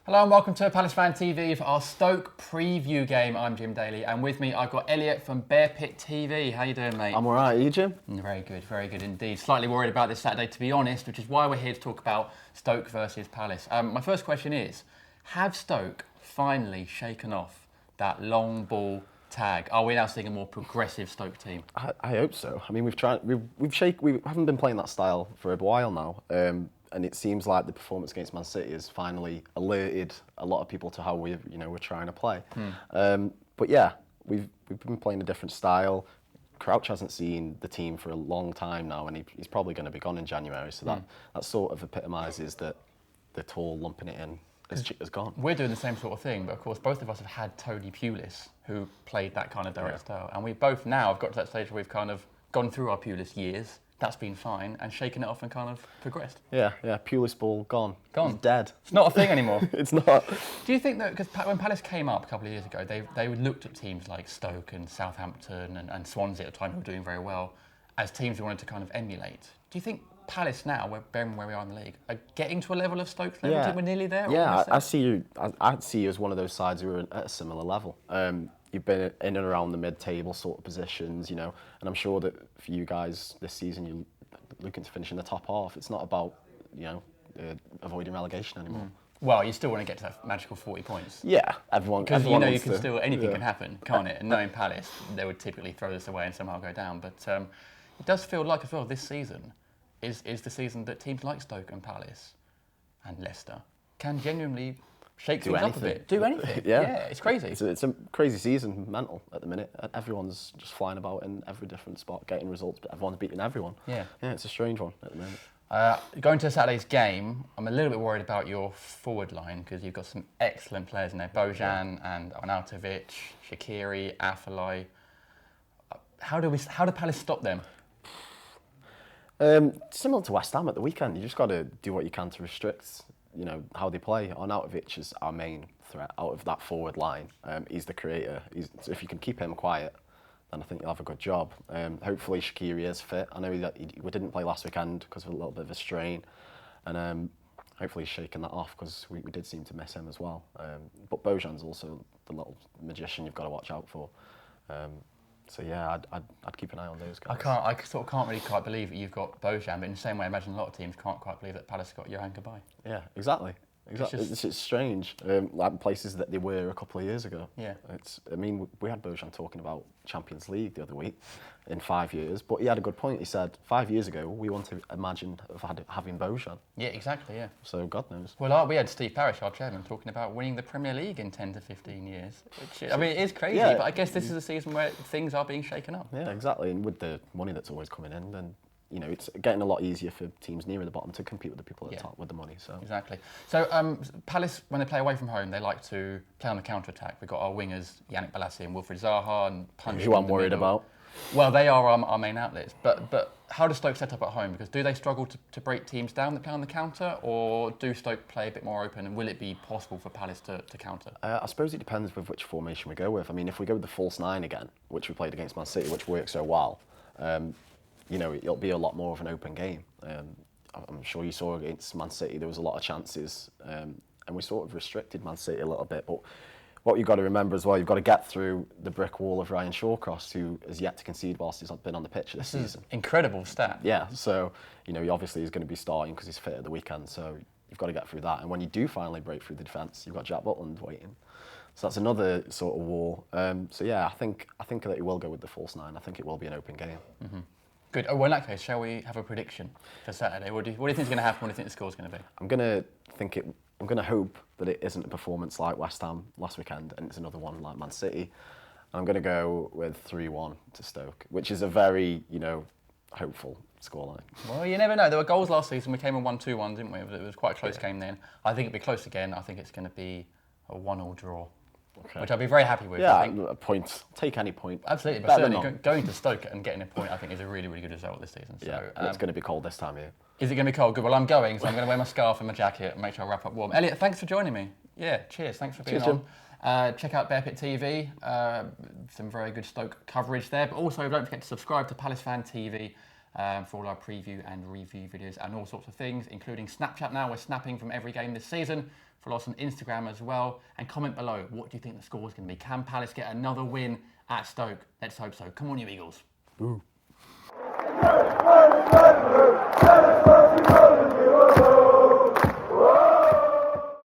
Hello and welcome to PalaceFanTV for our Stoke preview game. I'm Jim Daly, and with me I've got Elliot from Bear Pit TV. How you doing, mate? I'm alright, are you, Jim? Very good indeed. Slightly worried about this Saturday, to be honest, which is why we're here to talk about Stoke versus Palace. My first question is, have Stoke finally shaken off that long ball tag? Are we now seeing a more progressive Stoke team? I hope so. I mean, we haven't been playing that style for a while now, and it seems like the performance against Man City has finally alerted a lot of people to how we're trying to play. But yeah, we've been playing a different style. Crouch hasn't seen the team for a long time now, and he's probably going to be gone in January. So that sort of epitomises that the tall lumping it in has gone. We're doing the same sort of thing, but of course both of us have had Tony Pulis, who played that kind of direct style, and we both now have got to that stage where we've kind of gone through our Pulis years. That's been fine, and shaken it off and kind of progressed. Yeah, Pulis ball gone. He's dead. It's not a thing anymore. It's not. Do you think that, because when Palace came up a couple of years ago, they looked at teams like Stoke and Southampton and Swansea at the time, who were doing very well, as teams who wanted to kind of emulate. Do you think Palace now, bearing where we are in the league, are getting to a level of Stoke's level? Do you think we're nearly there? Yeah, I see you. I'd see you as one of those sides who are at a similar level. You've been in and around the mid-table sort of positions, and I'm sure that for you guys this season, you're looking to finish in the top half. It's not about, avoiding relegation anymore. Well, you still want to get to that magical 40 points. Yeah, everyone. Because anything can happen, can't it? And knowing Palace, they would typically throw this away and somehow go down. But it does feel like as well this season is the season that teams like Stoke and Palace and Leicester can genuinely shake things up a bit. Do anything. Yeah, it's crazy. It's a crazy season, mental at the minute. Everyone's just flying about in every different spot, getting results, but everyone's beating everyone. Yeah, it's a strange one at the minute. Going to Saturday's game, I'm a little bit worried about your forward line because you've got some excellent players in there. Bojan and Arnautovic, Shaqiri, Afellay. How do Palace stop them? Similar to West Ham at the weekend, you just got to do what you can to restrict how they play. Arnautovic is our main threat out of that forward line. He's the creator. So if you can keep him quiet, then I think you'll have a good job. Hopefully Shaqiri is fit. I know we didn't play last weekend because of a little bit of a strain, and hopefully he's shaking that off because we did seem to miss him as well. But Bojan's also the little magician you've got to watch out for. So yeah, I'd keep an eye on those guys. I sort of can't really quite believe that you've got Bojan, but in the same way, I imagine a lot of teams can't quite believe that Palace got Johan Kabay. Yeah, exactly. It's strange, like places that they were a couple of years ago. Yeah. We had Bojan talking about Champions League the other week in 5 years, but he had a good point. He said 5 years ago we want to imagine having Bojan. Yeah, exactly. Yeah. So God knows. Well, we had Steve Parish, our chairman, talking about winning the Premier League in 10 to 15 years. Which it is crazy, but I guess this is a season where things are being shaken up. Yeah, exactly. And with the money that's always coming in, then it's getting a lot easier for teams nearer the bottom to compete with the people at the top with the money. So exactly. So Palace, when they play away from home, they like to play on the counter-attack. We've got our wingers, Yannick Bolasie and Wilfried Zaha, and punch. Who I'm worried about. Well, they are our main outlets. But how does Stoke set up at home? Because do they struggle to break teams down that play on the counter, or do Stoke play a bit more open? And will it be possible for Palace to counter? I suppose it depends with which formation we go with. I mean, if we go with the false nine again, which we played against Man City, which worked so well. It'll be a lot more of an open game. I'm sure you saw against Man City, there was a lot of chances, and we sort of restricted Man City a little bit. But what you've got to remember as well, you've got to get through the brick wall of Ryan Shawcross, who has yet to concede whilst he's been on the pitch this season. Incredible stat. Yeah, so, he obviously is going to be starting because he's fit at the weekend, so you've got to get through that. And when you do finally break through the defence, you've got Jack Butland waiting. So that's another sort of wall. So yeah, I think that he will go with the false nine. I think it will be an open game. Mm-hmm. Good. Oh, well, in that case, shall we have a prediction for Saturday? What do you think is going to happen? What do you think the score's going to be? I'm going to hope that it isn't a performance like West Ham last weekend and it's another one like Man City. I'm going to go with 3-1 to Stoke, which is a very, hopeful scoreline. Well, you never know. There were goals last season. We came in 1-2-1, didn't we? It was quite a close game then. I think it'll be close again. I think it's going to be a 1-1 draw. Okay. Which I'd be very happy with. Yeah, I think. A point. Take any point. Absolutely, but certainly going to Stoke and getting a point, I think, is a really, really good result this season. So, yeah, it's going to be cold this time of year. Is it going to be cold? Good. Well, I'm going, so I'm going to wear my scarf and my jacket and make sure I wrap up warm. Elliot, thanks for joining me. Yeah, cheers. Thanks for being on. Check out Bear Pit TV. Some very good Stoke coverage there. But also, don't forget to subscribe to PalaceFanTV for all our preview and review videos and all sorts of things, including Snapchat now. We're snapping from every game this season. Follow us on Instagram as well. And comment below, what do you think the score is going to be? Can Palace get another win at Stoke? Let's hope so. Come on, you Eagles. Boo.